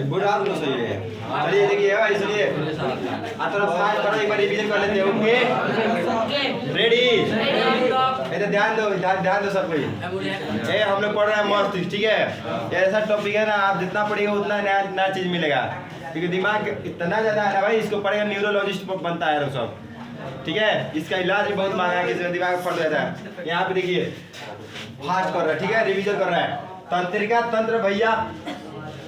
बुढ़ा तो सही है। चलिए देखिए भाई सुनिए, थोड़ा फास्ट करो, एक बार रिवीजन कर लेते हैं। Okay ready? इधर ध्यान दो, ध्यान दो सब कोई। ये हम लोग पढ़ रहे हैं मस्तिष्क, ठीक है? ये ऐसा टॉपिक है ना, आप जितना पढ़ेंगे उतना नया नया चीज मिलेगा, क्योंकि दिमाग इतना ज्यादा है ना भाई, इसको पढ़ेगा न्यूरोलॉजिस्ट बनता है लोग सब, ठीक है? इसका इलाज भी बहुत महंगा है, किसी का दिमाग फट जाता है। यहाँ पे देखिए फास्ट कर रहा है, ठीक है? रिवीजन कर रहा है। तंत्रिका तंत्र भैया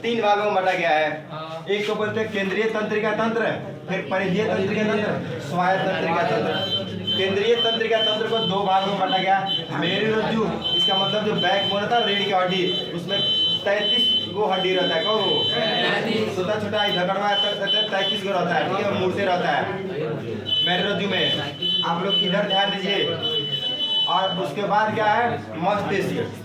3 भागों में बांटा गया है। एक को बोलते हैं केंद्रीय तंत्रिका तंत्र, फिर परिधीय तंत्रिका तंत्र, स्वायत्त तंत्रिका तंत्र। केंद्रीय तंत्रिका तंत्र को 2 भागों में बांटा गया। मेरुरज्जु, इसका मतलब जो बैकबोन होता है रीढ़ की हड्डी, उसमें 33 गो हड्डी रहता है। कौ छोटा छोटा झकड़वा 33 गो रहता है, ठीक है? मूर्ते रहता है मेरुरज्जु में। आप लोग इधर ध्यान दीजिए। और उसके बाद क्या है? मस्तिष्क,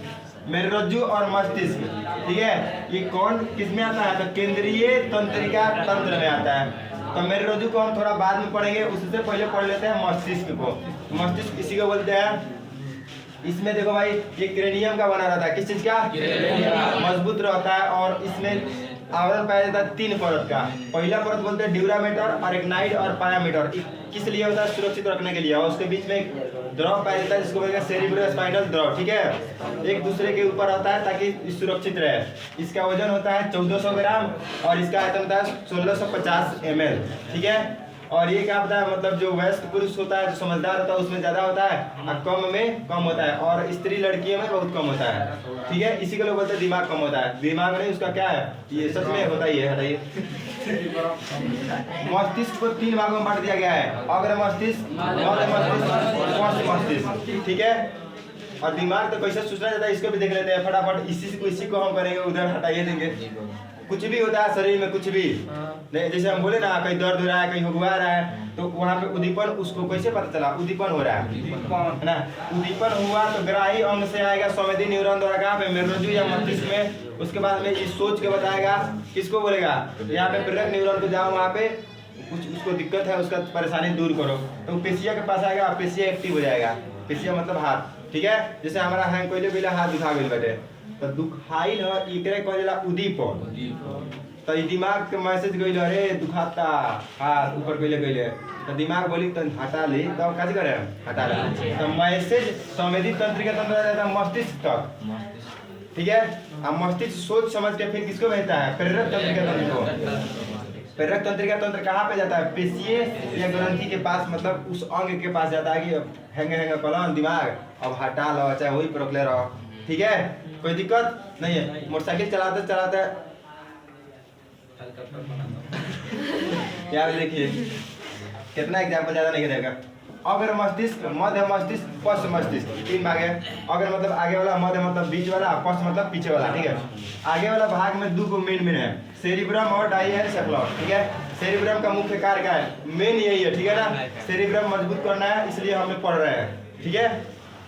मेरुरज्जु और मस्तिष्क, ठीक है? ये कौन किस में आता है? तो केंद्रीय तंत्रिका तंत्र में आता है। तो मेरुरज्जु को हम थोड़ा बाद में पढ़ेंगे, उससे पहले पढ़ लेते हैं मस्तिष्क को। मस्तिष्क इसी को बोलते हैं। इसमें देखो भाई, ये क्रेनियम का बना रहता है। किस चीज का? मजबूत रहता है। और इसमें आवरण पाया जाता है 3 परत का। पहला परत बोलते हैं ड्यूरामेटर, अरेक्नाइड और पायामीटर। किस लिए होता है? सुरक्षित रखने के लिए। और उसके बीच में एक द्रव पाया जाता है जिसको बोलेंगे सेरिब्रोस्पाइनल द्रव, ठीक है? एक दूसरे के ऊपर होता है ताकि सुरक्षित रहे। इसका वजन होता है 1400 ग्राम और इसका आयतन होता है 1650 ml, ठीक है? और ये क्या होता है, मतलब जो वयस्क पुरुष होता है, जो समझदार होता है, उसमें ज्यादा होता है और कम में कम होता है, और स्त्री लड़कियों में बहुत कम होता है, ठीक है? इसी को लोग बोलते हैं दिमाग कम होता है। दिमाग नहीं, उसका क्या है, ये सच में होता ही है। हटाइए। मस्तिष्क को 3 भागों में बांट दिया गया है। अग्र मस्तिष्क, मध्य मस्तिष्क, पश्च मस्तिष्क, ठीक है? और दिमाग तो कैसे सूचना जाता है, इसको भी देख लेते हैं फटाफट। इसी को हम करेंगे, उधर हटाइए देंगे। कुछ भी होता है शरीर में, कुछ भी नहीं, जैसे हम बोले ना कहीं दर्द हो रहा है, कहीं हुआ रहा है, तो वहाँ पे उद्दीपन, उसको कैसे पता चला? उद्दीपन हो रहा है ना? उद्दीपन हुआ तो ग्राही अंग से आएगा, संवेदी न्यूरॉन द्वारा कहाँ पे? मेरुरज्जु या मस्तिष्क में। उसके बाद में ये सोच के बताएगा, किसको बोलेगा? यहाँ पे प्रेरक न्यूरॉन पे जाओ, वहाँ पे कुछ उसको दिक्कत है, उसका परेशानी दूर करो, तो पेशिया के पास आएगा, पेशिया एक्टिव हो जाएगा। पेशिया मतलब हाथ, ठीक है? जैसे हमारा हैंग कोई पहले हाथ दुखा गई बैठे, तो दुखाइल है, इकरे कहला उद्दीपन। तो दिमाग के मैसेज गइल, अरे दुखाता हाथ ऊपर कइले गइले, तो दिमाग बोली तो हटा ले, तो काज करे हटा ले। तो मैसेज संवेदी तंत्रिका तंत्र रहता है मस्तिष्क तक, ठीक है? अब मस्तिष्क सोच समझ के फिर किसको भेजता है? प्रेरक तंत्रिका तंत्र को। प्रेरक तंत्रिका तंत्र कहाँ पे जाता है? पेशीय या ग्रंथि के पास, मतलब उस अंग के पास जाता है कि हैंगे कलन दिमाग अब हटा लो, चाहे वही पर रखले रहो, ठीक है? कोई दिक्कत नहीं है। मोटरसाइकिल चलाते चलाते यार देखिए कितना एग्जाम्पल, ज्यादा नहीं करेगा। अगर मस्तिष्क, मध्य मस्तिष्क, पश्च मस्तिष्क, 3 भाग है। अगर मतलब आगे वाला, मध्य मतलब बीच वाला, पश्च मतलब पीछे वाला, ठीक है? आगे वाला भाग में 2 मेन है, सेरिब्रम और डायहेन्सेफलॉन, ठीक है? सेरिब्रम का मुख्य कार्य क्या है? मेन यही है, ठीक है ना? सेरिब्रम मजबूत करना है, इसलिए हम लोग पढ़ रहे हैं, ठीक है?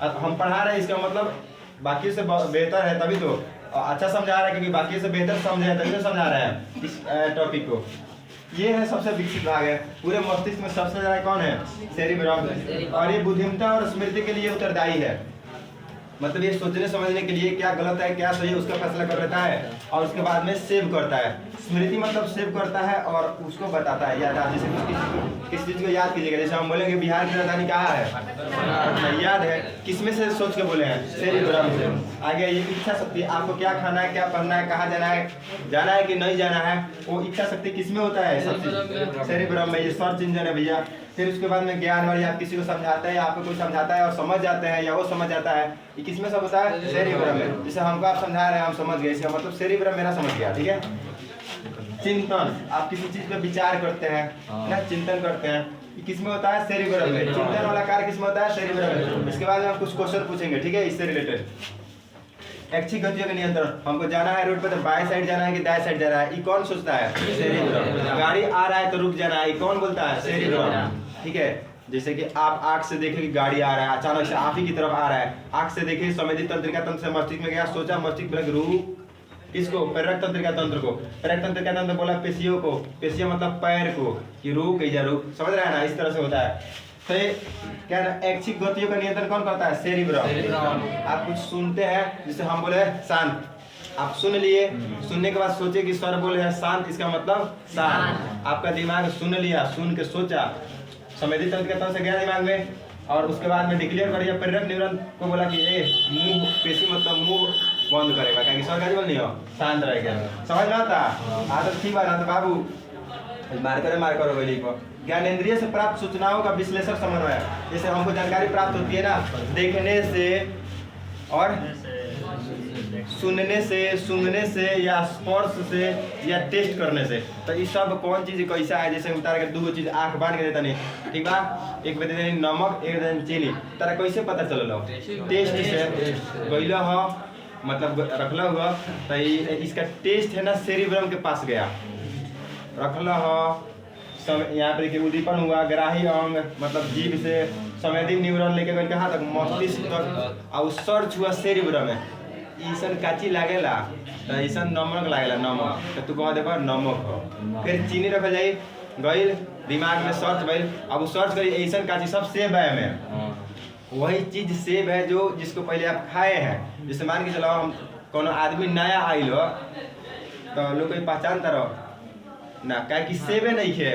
हम पढ़ा रहे हैं, इसका मतलब बाकी से बेहतर है, तभी तो अच्छा समझा रहा है, क्योंकि बाकी से बेहतर समझे हैं तभी तो समझा रहे हैं इस टॉपिक को। ये है सबसे विकसित भाग है पूरे मस्तिष्क में। सबसे ज्यादा कौन है? सेरिब्रम। और ये बुद्धिमत्ता और स्मृति के लिए उत्तरदायी है, मतलब ये सोचने समझने के लिए क्या गलत है क्या सही है उसका फैसला कर लेता है, और उसके बाद में सेव करता है। स्मृति मतलब सेव करता है और उसको बताता है, याद। जैसे किस चीज को याद कीजिएगा, जैसे हम बोलेंगे बिहार की राजधानी कहाँ है? याद है, किसमें से सोच के बोले हैं? सेरिब्रम से। आगे ये इच्छा शक्ति, आपको क्या खाना है, क्या पढ़ना है, कहाँ जाना है कि नहीं जाना है, वो इच्छा शक्ति किसमें होता है? सब चीज सेरिब्रम में। ये सर्च इंजन है भैया। फिर उसके बाद में ज्ञान वाली, आप किसी को समझाते हैं, आपको कोई समझाता है और समझ जाते हैं या वो समझ जाता है, ये किसमें सब होता है? सेरिब्रम में। जैसे हमको आप समझा रहे हैं, हम समझ गए, इसका मतलब सेरिब्रम मेरा समझ गया, ठीक है? चिंतन, आप किसी चीज पे विचार करते हैं ना, चिंतन करते हैं, ये किसमें होता है? सेरिब्रम में। चिंतन वाला कार्य किसमें होता है? सेरिब्रम में। इसके बाद में हम कुछ क्वेश्चन पूछेंगे, ठीक है, इससे रिलेटेड। ऐच्छिक गतियों का नियंत्रण, हमको जाना है रोड पे, तो बाएं साइड जाना है कि दाएं साइड जाना है, ये कौन सोचता है? सेरिब्रम। गाड़ी आ रहा है तो रुक जाना है, ये कौन बोलता है? सेरिब्रम, ठीक है? जैसे कि आप आंख से देखे कि गाड़ी आ रहा है, अचानक से आप ही की तरफ आ रहा है, आंख से देखे, संवेदी तंत्रिका तंत्र से मस्तिष्क में गया, सोचा, मस्तिष्क में रुक, किसको? प्रेरक तंत्रिका तंत्र को। प्रेरक तंत्रिका तंत्र बोला पेशियों को, पेशिया मतलब पैर को, कि रुक या रुक, समझ रहा है ना? इस तरह से होता है। तो क्या ना, ऐच्छिक गतियों का नियंत्रण कौन करता है? सेरिब्रम। आप कुछ सुनते हैं, जिसे हम बोले शांत, आप सुन लिए, सुनने के बाद सोचे कि सर बोले हैं शांत, इसका मतलब शांत। आपका दिमाग सुन लिया, सुन के सोचा, संवेदी तंत्र के तरफ से गया दिमाग में, और उसके बाद में डिक्लेयर कर दिया प्रेरक न्यूरॉन को, बोला कि ए मुंह पेशी मतलब मुंह बंद करेगा, क्या सर का बोल नहीं हो, शांत रहेगा। समझ में आता? आदत ठीक बात बाबू, मार करो गई को। ज्ञानेंद्रिय से प्राप्त सूचनाओं का विश्लेषण समन्वय, जैसे हमको जानकारी प्राप्त होती है ना देखने से और सुनने से, सूंघने से या स्पर्श से या टेस्ट करने से, तो ये सब कौन चीज कैसा है। जैसे उतार के दो चीज आंख बांध के देता नहीं, ठीक बा, एक बेटे देनी नमक, एक देनी चीनी, तारा कैसे पता चलल? टेस्ट से गइल हो, मतलब रखल हुआ, तो इसका टेस्ट है ना सेरिब्रम के पास गया, रखल हो, यहाँ पे देखिए उद्दीपन हुआ, ग्राही अंग मतलब जीभ से, संवेदी न्यूरॉन लेके गए कहाँ तक, मस्तिष्क तक, और सर्च हुआ सेरिब्रम में। ईसन काची लागेला, तो ईसन नमक लागेला, नमक, तो तू कह देखो नमक हो। फिर चीनी रखल जाई, गइल दिमाग में सर्च भइल, अब सर्च करी ईसन काची सब सेब है में, वही चीज सेब है जो जिसको पहले आप खाए हैं। जैसे मान के चलो हम कोनो आदमी नया आइल हो, तो लोग कोई पहचान तरह ना, क्या कि सेबे नहीं खे,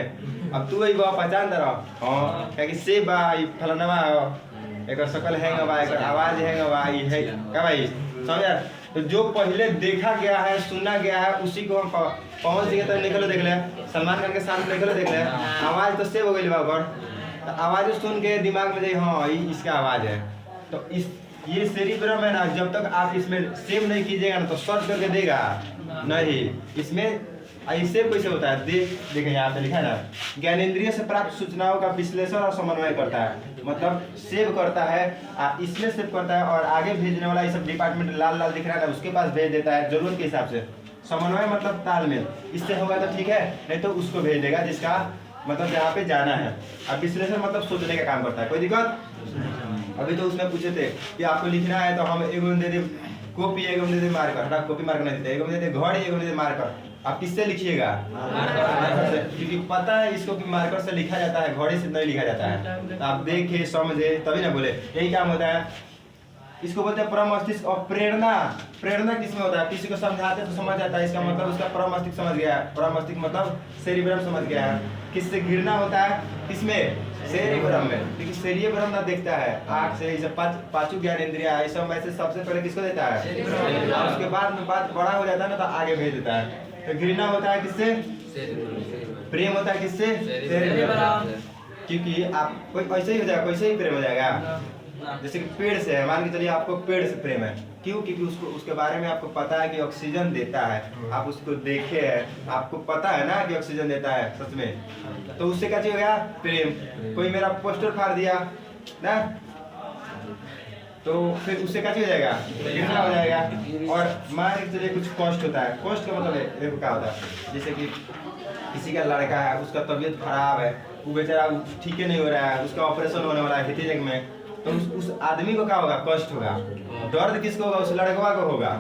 अब तू वही पहचान तरह, हाँ क्या कि सेब बा, फलाना एक शकल हैंग बा, एक आवाज हैंग बा, ये है क्या भाई, समझ? तो जो पहले देखा गया है, सुना गया है, उसी को हम पवन सिंह तो निकलो देख ले, सलमान खान के साथ निकलो देख ले, आवाज तो सेव हो गई बा, तो आवाज सुन के दिमाग में जाए हाँ इसका आवाज है। तो इस ये सेरिब्रम है ना, जब तक आप इसमें सेव नहीं कीजिएगा ना तो सर्च करके देगा नहीं। इसमें ऐसे कैसे होता है, देखें यहाँ पे लिखा है ना, ज्ञानेंद्रिय से प्राप्त सूचनाओं का विश्लेषण और समन्वय करता है, मतलब सेव करता है, इसमें सेव करता है, और आगे भेजने वाला ये सब डिपार्टमेंट लाल लाल दिख रहा है ना, उसके पास भेज देता है जरूरत के हिसाब से। समन्वय मतलब तालमेल, इससे होगा तो ठीक है, नहीं तो उसको भेज देगा जिसका मतलब जहाँ पे जाना है। अब विश्लेषण मतलब सोचने का काम करता है। कोई दिक्कत? अभी तो उसमें पूछे थे कि आपको लिखना है, तो हम एगो दे दे कॉपी, एगो दे दे मार्कर, कॉपी मार्कर नहीं देते, एगो दे दे घड़ी, एगो दे दे मार्कर। आप किससे लिखिएगा? मार्कर से, क्योंकि पता है इसको कि मार्कर से लिखा जाता है, घड़ी से नहीं लिखा जाता है। तो आप देखे समझे तभी ना बोले, यही काम होता है। इसको बोलते हैं परमस्तिष्क। और प्रेरणा, प्रेरणा किसमें होता है? किसी को समझाते तो समझ जाता है, इसका मतलब उसका परमस्तिष्क समझ गया है। परमस्तिष्क मतलब सेरिब्रम समझ गया है। किससे घृणा होता है? किसमें? सेरिब्रम में, क्योंकि सेरिब्रम ना देखता है आँख से, इसे पांचों ज्ञानेंद्रियां है, सब में से सबसे पहले किसको देता है? उसके बाद में बात बड़ा हो जाता है ना तो आगे भेज देता है। तो घृणा होता है किससे? प्रेम होता है किससे? सेरिब्रम। क्योंकि आप कोई ऐसे ही हो जाएगा, कैसे ही प्रेम हो जाएगा। जैसे कि पेड़ से है, मान के चलिए आपको पेड़ से प्रेम है, क्यों? क्योंकि उसको उसके बारे में आपको पता है कि ऑक्सीजन देता है, आप उसको देखे हैं, आपको पता है ना कि ऑक्सीजन देता है सच में, तो उससे क्या चीज हो गया? प्रेम। कोई मेरा पोस्टर फाड़ दिया ना, तो फिर उससे क्या चीज हो जाएगा? घृणा हो जाएगा। और मान के चलिए कुछ कष्ट होता है, कष्ट का मतलब क्या होता है? जैसे कि किसी का लड़का है, उसका तबीयत खराब है, वो बेचारा ठीक नहीं हो रहा है, उसका ऑपरेशन होने वाला है हितेजक में, तो उस आदमी को क्या होगा? कष्ट होगा। दर्द किसको होगा? उस लड़का को होगा।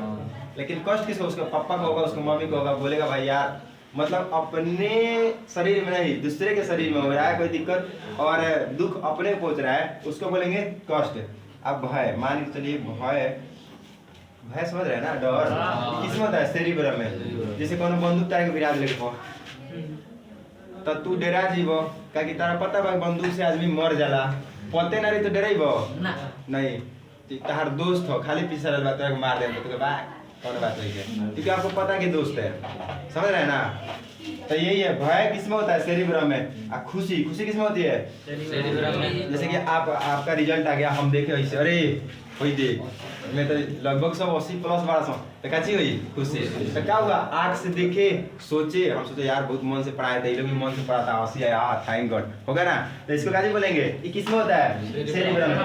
लेकिन कष्ट किसको? उसके पापा को होगा, उसके मम्मी को होगा। बोलेगा भाई यार, मतलब अपने शरीर में नहीं दूसरे के शरीर में हो रहा है कोई दिक्कत और दुख अपने पहुंच रहा है, उसको बोलेंगे कष्ट। अब भय, मान के चलिए भय, भय समझ रहे हैं ना, डर किसमें होता है? सेरिब्रम में। जैसे कोनो बंदूक तारे के विराज लेके तो तू डरा जीवो, क्या तारा पता बा बंदूक से आदमी मर जाला, पते ना रही तो डरेबो नहीं। तार दोस्त हो, खाली पीछे रहल बात है, मार दे तो बा कौन बात है, क्योंकि आपको पता कि दोस्त है। समझ रहे हैं ना? तो यही है, भय किसमें होता है? सेरिब्रम में। और खुशी, खुशी किसमें होती है? सेरिब्रम में। जैसे कि आपका रिजल्ट आ गया, हम देखे ऐसे, अरे वही देख मैं तो लगभग सब 80+ 1200, तो क्या हुई? खुशी। तो क्या हुआ? आँख से देखे, सोचे, हम सोचे यार बहुत मन से पढ़ाए थे, ये लोग भी मन से पढ़ा था, 80 आया, थैंक गॉड, होगा ना? तो इसको क्या बोलेंगे? ये किसमें होता है? सेरिब्रम में।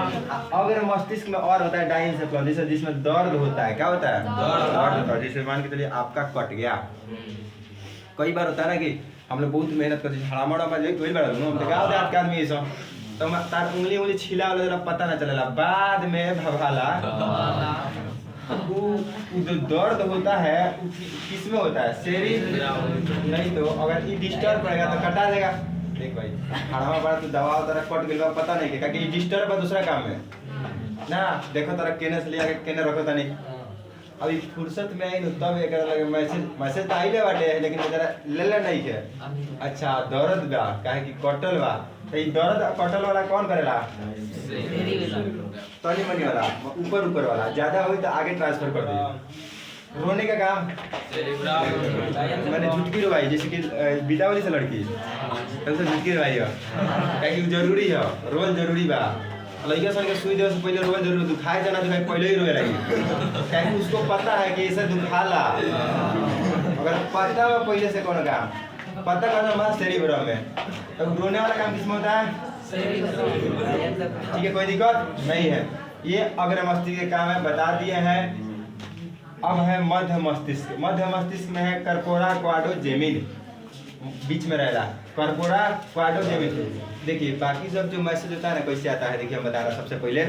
अगर मस्तिष्क में और होता है डाइनसेफलन, जिसमें दर्द होता है, क्या होता है? दर्द होता है। जैसे मान के चलिए आपका कट गया, कई बार होता है ना कि हम लोग बहुत मेहनत करते हैं, हड़ामड़ा कोई बार क्या होता है आपके आदमी ये सब, तो तार उंगली छिला वाला पता ना चलेला, बाद में भभाला। जो दर्द होता है किसमें होता है? सेरिब्रम। नहीं तो अगर ये डिस्टर्ब रहेगा तो कटा देगा। देख भाई हड़ामा बड़ा तो दवा तरह कट गया, पता नहीं क्या कि डिस्टर्ब है दूसरा काम में ना। देखो तरह केने से लिया केने रखो था नहीं, अभी फुर्सत में आई न तब एक लगे मैसेज तो आइले बाटे लेकिन जरा ले नहीं है। अच्छा दर्द बा काहे कि कटल बा तो ई दर्द कटल वाला कौन करेला? तनी मनी वाला ऊपर वाला ज्यादा हुई तो आगे ट्रांसफर कर दे। रोने का काम मैंने झुटकी रोवाई जैसे कि बितावली से लड़की तब से झुटकी रोवाई है काहे कि जरूरी है रोज जरूरी बा। लड़का सन के सुई देवे से पहले रोज जरूर दुखाए जाना दुखाए पहले ही रोए लगी काहे कि उसको पता है कि ऐसे दुखाला। अगर पता हो पहले से कौन काम पता करना हमारा सेरिब्रम में तो रोने वाला काम किसमें होता है? ठीक है कोई दिक्कत नहीं है। ये अग्र मस्तिष्क के काम है बता दिए हैं। अब है मध्य मस्तिष्क। मध्य मस्तिष्क में है कर्पोरा क्वाड्रोजेमिन बीच में रहेगा कर्पोरा क्वाड्रोजेमिन। देखिए बाकी सब जो मैसेज होता है ना कैसे आता है देखिए हम बता रहा सबसे पहले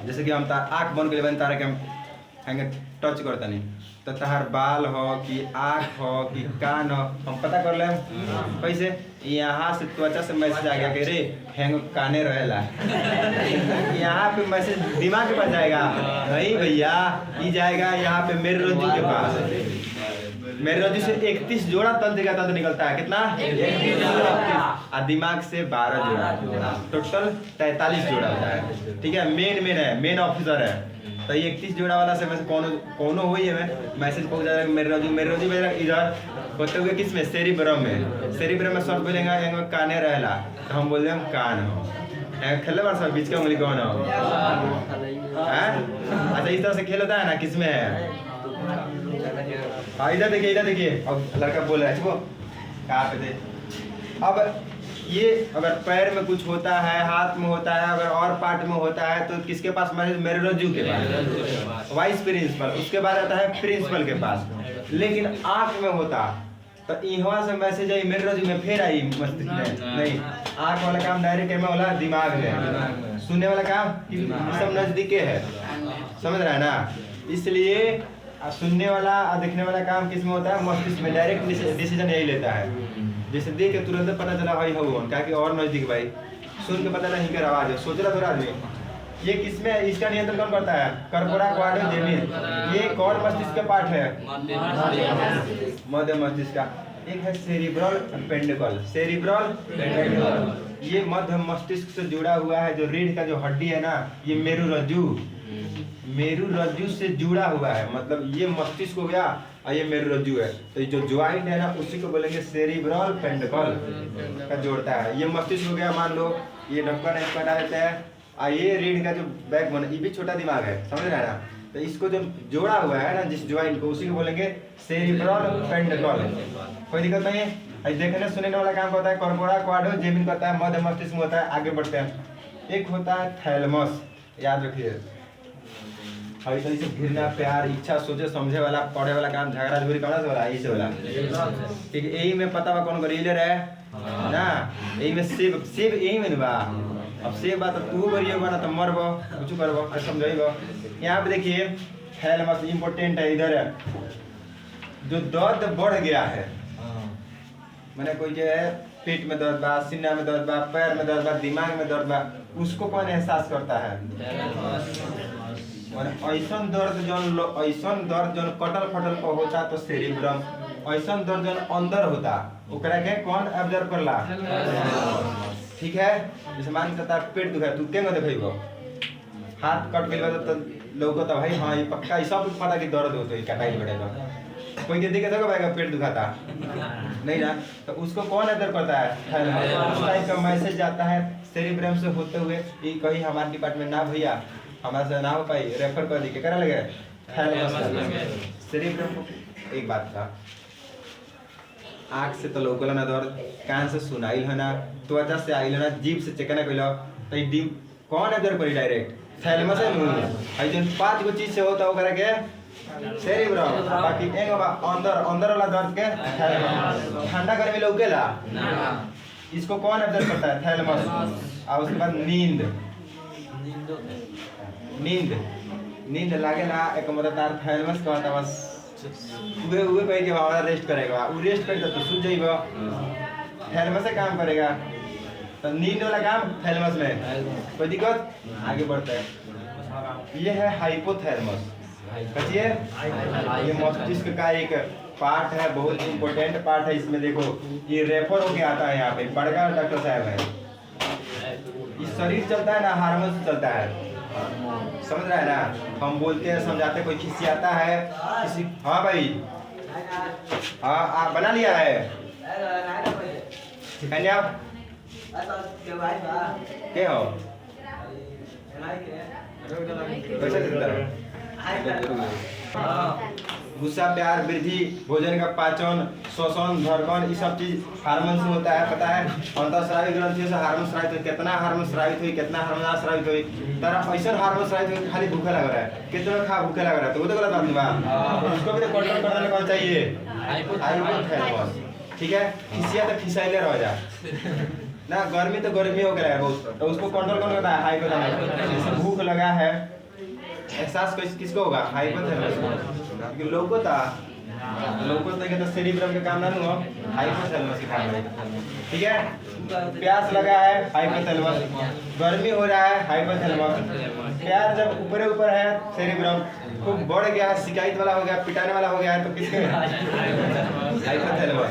जैसे कि हम आँख बंद कर तारा के हम टच करता नहीं तो तहार बाल हो कि आँख हो कि कान हो हम पता कर ले कैसे यहाँ से त्वचा से मैसेज आ गया कि रे हैंग काने रहेला यहाँ पे मैसेज दिमाग के पास जाएगा नहीं भैया ये जाएगा यहाँ पे मेरे रज्जु के पास। मेरे रज्जु से 31 जोड़ा तंत्र निकलता है कितना 31 और दिमाग से 12 जोड़ा टोटल 43 जोड़ा होता है। ठीक है मेन ऑफिसर है तो ये 31 जोड़ा वाला से कोनो हुई है मैसेज पहुंच जाएगा मेरे रज्जु इधर होते हुए किस में सेरिब्रम में शॉर्ट बोलेंगे काने रहेला तो हम बोल दें कान हो खेले बार सब बीच का उंगली कौन हो अच्छा इस तरह से खेल होता है ना किसमें है। हाँ इधर देखिए अब लड़का बोल रहा है इसको कहाँ पे थे। अब ये अगर पैर में कुछ होता है हाथ में होता है अगर और पार्ट में होता है तो किसके पास मेरे रज्जु के पास वाइस प्रिंसिपल उसके बाद आता है प्रिंसिपल के पास। लेकिन आँख में होता तो यहाँ से मैसेज आई मेरे रज्जु में फिर आई मस्तिष्क में नहीं। आँख वाला काम डायरेक्ट में वाला दिमाग में सुनने वाला काम सब नजदीके है समझ रहा है ना। इसलिए सुनने वाला और देखने वाला काम किस में होता है मस्तिष्क में डायरेक्ट डिसीजन यही लेता है। जैसे देख के तुरंत पता चला भाई हो क्या कि और नजदीक भाई सुन के पता नहीं कर आवाज है सोच रहा थोड़ा आदमी ये किसमें इसका नियंत्रण कौन करता है? कर्पोरा क्वाड्रोजेमिन। ये कौन मस्तिष्क का पार्ट है? मध्य मस्तिष्क का। एक है सेरिब्रल पेंडिकल ये मध्य मस्तिष्क से जुड़ा हुआ है। जो रीढ़ का जो हड्डी है ना ये मेरु रज्जु से जुड़ा हुआ है मतलब ये मस्तिष्क हो गया और ये मेरु रज्जु है तो जो ज्वाइंट है ना उसी को बोलेंगे सेरिब्रल पेंडिकल का जोड़ता है। ये मस्तिष्क हो गया मान लो ये ढक्कन है इसको हटा देते हैं और ये रीढ़ का जो बैकबोन है ये भी छोटा दिमाग है समझ रहे हैं ना। तो इसको जो जोड़ा हुआ है ना जिस ज्वाइंट को उसी को बोलेंगे सेरिब्रल पेंडिकल। कोई दिक्कत नहीं है। देखने सुनने वाला काम होता है कर्पोरा क्वाड्रोजेमिन करता है मध्य मस्तिष्क में होता है। आगे बढ़ते हैं एक होता है थैलेमस याद रखिए। अभी तो इसे घृणा प्यार इच्छा सोचे समझे वाला पढ़े वाला काम झगड़ा झूरी कौन से वाला इसे वाला ठीक है। यही में पता बा कौन गरीले रहे ना यही में सेब यही में बा। अब सेब बात तू गरियो बना तो मरबो कुछ करबो समझाइबो। यहाँ पे देखिए थैलेमस इंपॉर्टेंट है। इधर है जो दर्द बढ़ गया है मैंने कोई जो है पेट में दर्द बा सीना में दर्द बा पैर में दर्द बा दिमाग में दर्द बा उसको कौन एहसास करता है? ऐसा दर्द जौन कटल फटल पर होता तो सेरिब्रम ऐसा दर्द जौन अंदर होता ओकरा के कौन ऑब्जर्व करला? ठीक है। जैसे मान के पेट दुखा तू केंगो देखइबो हाथ कट गेल तो लोगो तो भाई हाँ ये पक्का ये सब पता कि दर्द होतो है कटाई बढ़ेगा कोई के देखे तो भाई पेट दुखाता नहीं ना तो उसको कौन ऑब्जर्व करता है? थैलेमस। उस टाइप का मैसेज जाता है सेरिब्रम से होते हुए ये कहीं हमारे डिपार्टमेंट ना भैया हमारे से ना हो पाई रेफर कर दी के करा लगे थैलेमस सेरिब्रम को। एक बात था आँख से तो लोकल ना दर्द कान से सुनाइल है ना त्वचा से आइल ना जीभ से चेक ना कइलो तो ये कौन ऑब्जर्व करी डायरेक्ट? थैलेमस है नु। जन 5 गो चीज से होता ओकरा के सेरिब्रम बाकी एगो अंदर वाला दर्द के थैलेमस। ठंडा गर्मी लौकेला इसको कौन ऑब्जर्व करता है? थैलेमस। और उसके बाद नींद लागेला एक मतलब तार थैलेमस कहता बस उगे कह के हमारा रेस्ट करेगा वो रेस्ट करेगा तो सूझ जाइबा थैलेमस से काम करेगा तो नींद वाला काम थैलेमस में। कोई दिक्कत? आगे बढ़ते हैं। ये है हाइपोथैलेमस। कहिए ये मस्तिष्क का एक पार्ट है, बहुत इम्पोर्टेंट पार्ट है। इसमें देखो ये रेफर होके आता है, यहाँ पे बड़का डॉक्टर साहब है। इस शरीर चलता है ना, हार्मोन से चलता है, समझ रहा है ना। हम बोलते हैं समझाते हैं, कोई खिसियाता है किसी, हाँ भाई हाँ आप बना लिया है आप क्या हो गुस्सा, प्यार, वृद्धि, भोजन का पाचन, श्वसन, धड़कन, ये सब चीज हार्मोन से होता है, पता है। अंतःस्रावी ग्रंथियों से हार्मोन स्रावित हुई, कितना हार्मोन स्रावित हुई, कितना हार्मोन स्रावित हुई, तारा ऐसा हार्मोन स्रावित हुई खाली भूखा लग रहा है, कितना खा भूखा लग रहा है, तो वो तो गलत बात बा। उसको भी कंट्रोल करने कौन चाहिए, हाइपोथैलेमस, ठीक है। खिसिया तो खिसाइले रह जा ना, गर्मी तो गर्मी हो गया है बहुत, तो उसको कंट्रोल कौन करता है, हाइपोथैलेमस। जैसे भूख लगा है, एहसास किसको होगा, हाइपोथैलेमस। क्योंकि लोकोता के तो सेरिब्रम का काम ना हो, हाइपोथैलेमस की काम है, ठीक है। प्यास लगा है, हाइपोथैलेमस। गर्मी हो रहा है, हाइपोथैलेमस। प्यार जब ऊपर ऊपर है, सेरिब्रम खूब बढ़ गया, शिकायत वाला हो गया, पिटाने वाला हो गया है, तो किसके, हाइपोथैलेमस।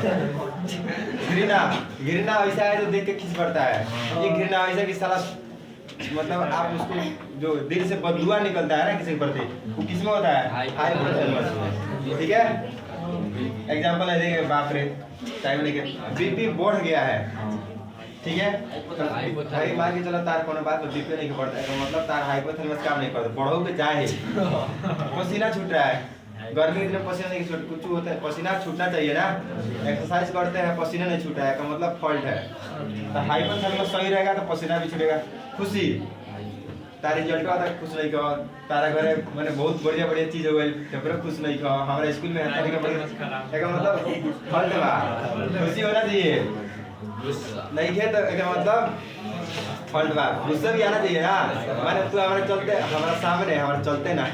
घृणा ऐसा है जो देख के खिस पड़ता है। ये घृणा ऐसा कि साला मतलब आप उसको जो दिल से बदुआ निकलता है ना किसी के प्रति, वो किस में होता है, हाइपोथैलेमस में, ठीक है। एग्जांपल है देखिए, बाप रे टाइम लेके बीपी बढ़ गया है, ठीक है। भाई मान के चलो तार कोनो बात पर बीपी नहीं बढ़ता है, मतलब तार हाइपोथैलेमस काम नहीं करता, बढ़ो के जाए पसीना छूट रहा है, गर्मी में पसीना नहीं छूट, कुछ होता है पसीना छूटना चाहिए ना, एक्सरसाइज करते हैं पसीना नहीं छूटा है, का मतलब फॉल्ट है। तो हाइपोथैलेमस सही रहेगा तो पसीना भी छूटेगा। खुशी, तार रिजल्ट आता खुश नहीं कहो, तारा घरे मैंने बहुत बढ़िया बढ़िया चीज हो गई, तब खुश नहीं कहो, हमारे स्कूल में है का मतलब फॉल्ट बा, खुशी होना चाहिए, नहीं है तो एक मतलब फॉल्ट बा, गुस्सा भी आना चाहिए ना। माने तू हमारे चलते, हमारा सामने हमारे चलते ना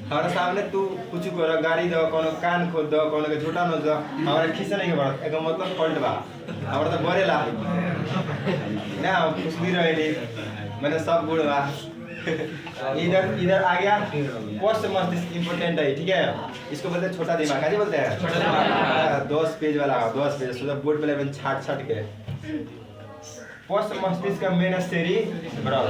हमारे सामने तू कुछ करो, गाड़ी दो, कोनो कान खोद दो, कोनो के झूठा न दो, हमारे खींचे नहीं के बढ़त, एक मतलब फॉल्ट बा, हमारा तो बरेला ना, कुछ भी रहे नहीं, मैंने सब गुड़ बा। इधर आ गया पोस्ट मस्तिष्क, इम्पोर्टेंट है, ठीक है। इसको बोलते हैं छोटा दिमाग, क्या बोलते हैं, 10 पेज वाला, 10 पेज सोचा बोर्ड पे लेवन छाट के। पोस्ट मस्तिष्क का मेन सेरिब्रम,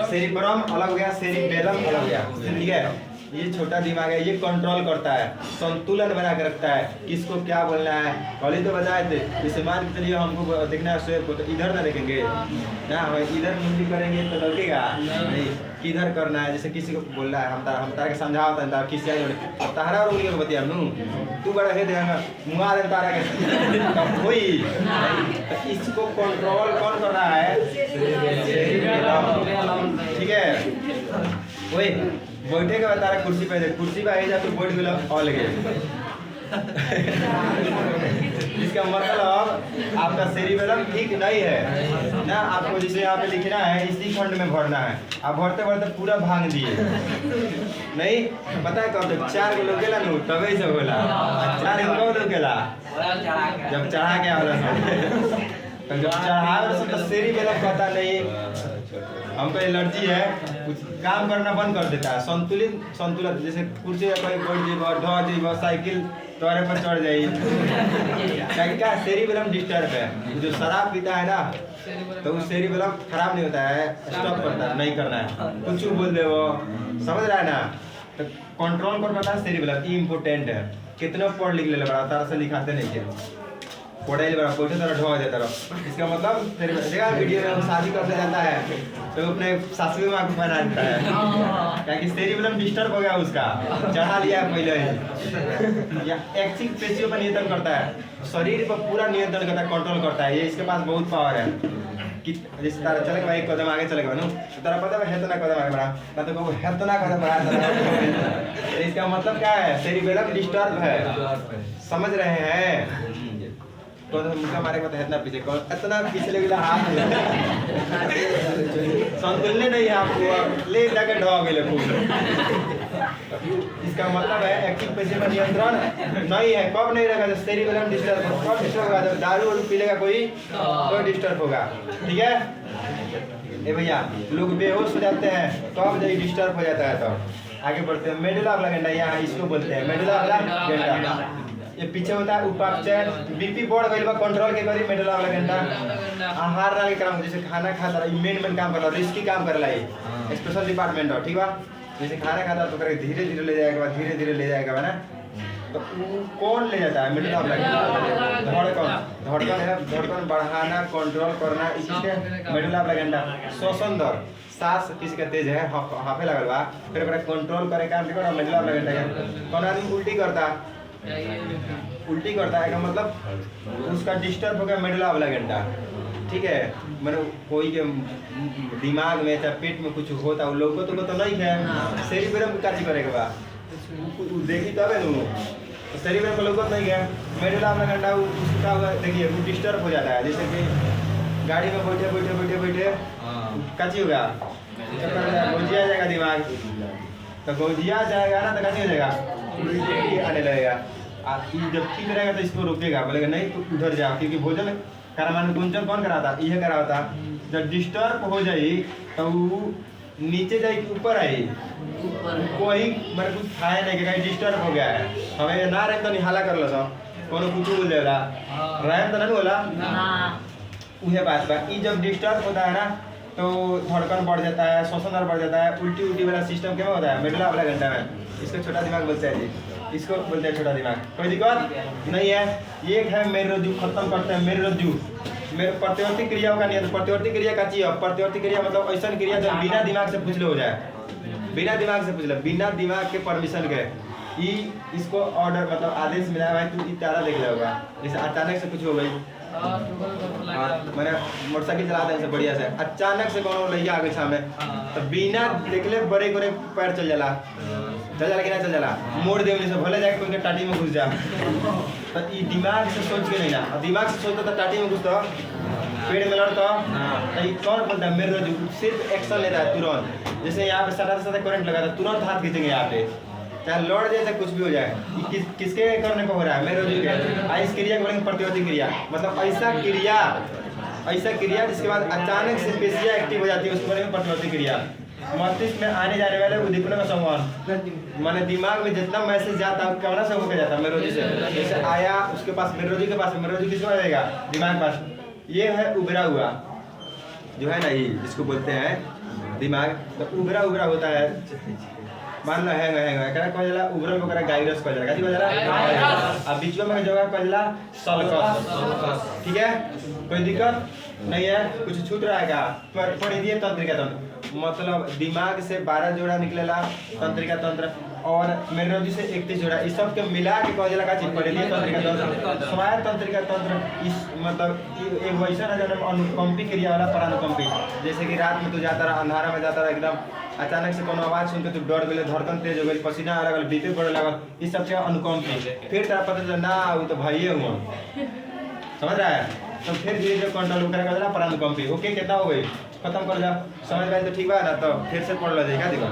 सेरिब्रम अलग हो गया, सेरिबेलम अलग हो गया, ठीक है। ये छोटा दिमाग है, ये कंट्रोल करता है, संतुलन बना के रखता है, किसको क्या बोलना है। कल ही तो बताए थे, जैसे मान के चलिए हमको देखना है शेर को, तो इधर ना देखेंगे ना, हम इधर मुंडी करेंगे तो लगेगा नहीं, किधर करना है। जैसे किसी को बोलना है, हम तारा के समझाओ था, किसी तारा और उंगली को बतिया तू बड़ा है देगा मुआ दे तारा के कोई, इसको कंट्रोल कौन कर रहा है, ठीक है। वही बैठे के बाद तारा कुर्सी पे, कुर्सी पे आई जा तो बैठ गया और लगे इसका मतलब आपका सेरिबेलम ठीक नहीं है ना। आपको जिसे यहाँ पे लिखना है, इसी खंड में भरना है, आप भरते भरते पूरा भांग दिए नहीं, पता है कब जब 4 गो लोग गेला न तबे से होला, 4 गो लोग गेला जब चढ़ा के आवला जब चढ़ावे तो सेरिबेलम पता नहीं, हमको एलर्जी है, कुछ काम करना बंद कर देता है। संतुलित जैसे कुर्सी पर बैठ जीव, ढह जीव, साइकिल तोरे पर चढ़ जाइए, क्या सेरिबेलम डिस्टर्ब है। जो शराब पीता है ना, तो उस सेरिबेलम खराब नहीं होता है, स्टॉप करता है, नहीं करना है, कुछ बोल दे वो, समझ रहा है ना। तो कंट्रोल कर पाता है सेरिबेलम, ये इम्पोर्टेंट है। कितने पढ़ लिख ले बड़ा तार से लिखाते नहीं थे, पढ़ाई बड़ा कोई तरह ढोआ देता रहो। इसका मतलब देखा वीडियो में शादी करने जाता है तो अपने सासू माँ को बना देता है, क्या कि सेरिबेलम डिस्टर्ब हो गया उसका, चढ़ा लिया पहले ही। या एक्सिक पेशियों पर नियंत्रण करता है, शरीर पर पूरा नियंत्रण करता है, कंट्रोल करता है, ये इसके पास बहुत पावर है कि जैसे तारा चले भाई एक कदम आगे चलेगा ना, तो तारा पता है हेतना कदम आगे बढ़ा, ना तो कहूँ हेतना कदम बढ़ा, इसका मतलब क्या है, सेरिबेलम डिस्टर्ब है, समझ रहे हैं। तो मुझका मारे को इतना पीछे कौन इतना पिछले वाला हाथ संतुलन नहीं है आपको, ले जाके ढो गए खूब। इसका मतलब है एक्टिव पेशी पर नियंत्रण नहीं है। कब नहीं रहेगा, जब सेरिबेलम डिस्टर्ब कब डिस्टर्ब होगा, जब दारू और पी लेगा कोई तो डिस्टर्ब होगा, ठीक है। ए भैया लोग बेहोश हो जाते हैं तो अब जब डिस्टर्ब हो जाता है तो आगे बढ़ते हैं। मेडुला ऑफ द गंडा यहाँ इसको बोलते हैं मेडुला ऑफ द गंडा। ये पीछे होता है उपापचय बीपी बढ़ गई बा कंट्रोल के करी मेडुला ऑफ द गंडा। आहार नाली काम जैसे खाना खाता है मेन काम करला रिस्की काम करला ये स्पेशल डिपार्टमेंट हो ठीक बा। जैसे खाना खाता तो करे धीरे धीरे ले जाएगा धीरे धीरे ले जाएगा ना तो कौन ले जाता है मेडुला ऑफ द गंडा। धड़कन है धड़कन बढ़ाना कंट्रोल करना इसी से मेडुला ऑफ द गंडा। श्वसन दर सांस किसी का तेज है हाफे लगल बा फिर ओकरा कंट्रोल करे काम देखो मेडुला ऑफ द गंडा। कौन आदमी उल्टी करता है का मतलब उसका डिस्टर्ब हो गया मेडुला ऑफ द गंडा ठीक है। मैंने कोई के दिमाग में या पेट में कुछ होता है लोगों तो नहीं है सेरिब्रम का काची करे के बा देखी तब है नु सेरिब्रम को लोगों नहीं है मेडुला ऑफ द गंडा उसका देखिए वो डिस्टर्ब हो जाता है। जैसे कि गाड़ी में बैठे काची होगा गोजिया जाएगा दिमाग तो गोजिया जाएगा ना तो काची हो जाएगा आने लगेगा। जब ठीक रहेगा तो इसको रोकेगा बोलेगा नहीं तो उधर जाओ क्योंकि भोजन करामान गुंजन कौन कराता यह कराता। जब डिस्टर्ब हो जाए तो नीचे जाए कि ऊपर आई कोई मतलब कुछ खाया नहीं कहीं डिस्टर्ब हो गया है हमें ना रहे तो निहाला कर लो सब कोनो कुछ बोल देला रैम तो नहीं बोला उहे बात बा। ई जब डिस्टर्ब होता है ना तो धड़कन बढ़ जाता है श्वसन दर बढ़ जाता है उल्टी वाला सिस्टम क्या होता है मेडुला ऑफ द गंडा में। इसको छोटा दिमाग बोलते हैं जी इसको बोलते हैं छोटा दिमाग। कोई दिक्कत नहीं है। एक है मेरुरज्जु खत्म करते हैं मेरुरज्जु प्रतिवर्ती क्रियाओं का नियंत्रण। प्रतिवर्ती क्रिया का चाहिए प्रतिवर्ती क्रिया मतलब ऐसा क्रिया जब बिना दिमाग से पूछ लो हो जाए बिना दिमाग से पूछ लो बिना दिमाग के परमिशन के इसको ऑर्डर मतलब आदेश मिला भाई तू तारा देख ले होगा। जैसे अचानक से कुछ हो गई मैंने मोटरसाइकिल चलाते हैं बढ़िया से अचानक से कौन लैया आगे सामने तो बिना देखले बड़े बड़े पैर चल जाला कि ना चल जाला मोड़ दे से भले जाके कोई टाटी में घुस जा तो ये दिमाग से सोच के नहीं ना दिमाग से सोचता तो टाटी में घुसता पेड़ में लड़ता तो ये कौन बोलता है मेरुरज्जु सिर्फ एक्शन लेता है तुरंत। जैसे यहाँ पे सटा करंट लगा था तुरंत हाथ खींचेंगे यहाँ पे चाहे लड़ जाए चाहे कुछ भी हो जाए किसके करने को हो रहा है मेरुरज्जु के। इस क्रिया को बोलेंगे प्रतिवर्ती क्रिया मतलब ऐसा क्रिया जिसके बाद अचानक से पेशियां एक्टिव हो जाती है उसको बोलेंगे प्रतिवर्ती क्रिया। मस्तिष्क में आने जाने वाले उद्दीपनों का संवहन माने दिमाग में जितना मैसेज जाता है कौन सा होकर जाता है मेरुरज्जु से। जैसे आया उसके पास मेरुरज्जु के पास मेरुरज्जु किसको आएगा दिमाग पास। ये है उभरा हुआ जो है ना ये जिसको बोलते हैं दिमाग तो उभरा होता है मान लो हैंग एकरा कह जाला उभरल ओकरा गाइरस कह जाला काजी कह जाला अब बीच में जगह कह जाला सल्कस ठीक है। कोई दिक्कत नहीं है कुछ छूट रहा है क्या पढ़ दिए तंत्रिका तंत्र मतलब दिमाग से 12 जोड़ा निकलेला तंत्रिका तंत्र और मेरुरज्जु से 31 जोड़ा इस सब के मिला के कह जाला का चीज पढ़ लिए तंत्रिका तंत्र। स्वायत्त तंत्रिका तंत्र इस मतलब एक वैसा ना जो अनुकंपी क्रिया वाला परानुकंपी जैसे कि रात में तू जाता रहा अंधारा में जाता रहा एकदम अचानक से कोनो आवाज सुन के तू डर गेले धड़कन तेज हो गई पसीना आ लगल बीपी बढ़े लगल इस सब से अनुकंपी फिर तेरा पता चला ना वो तो भाइये हुआ समझ रहा है तो फिर धीरे धीरे कंट्रोल करेगा परानुकंपी। ओके कितना हो गई खत्म कर जा समझ में तो ठीक बा ना तो फिर से पढ़ लो जाएगा देखो।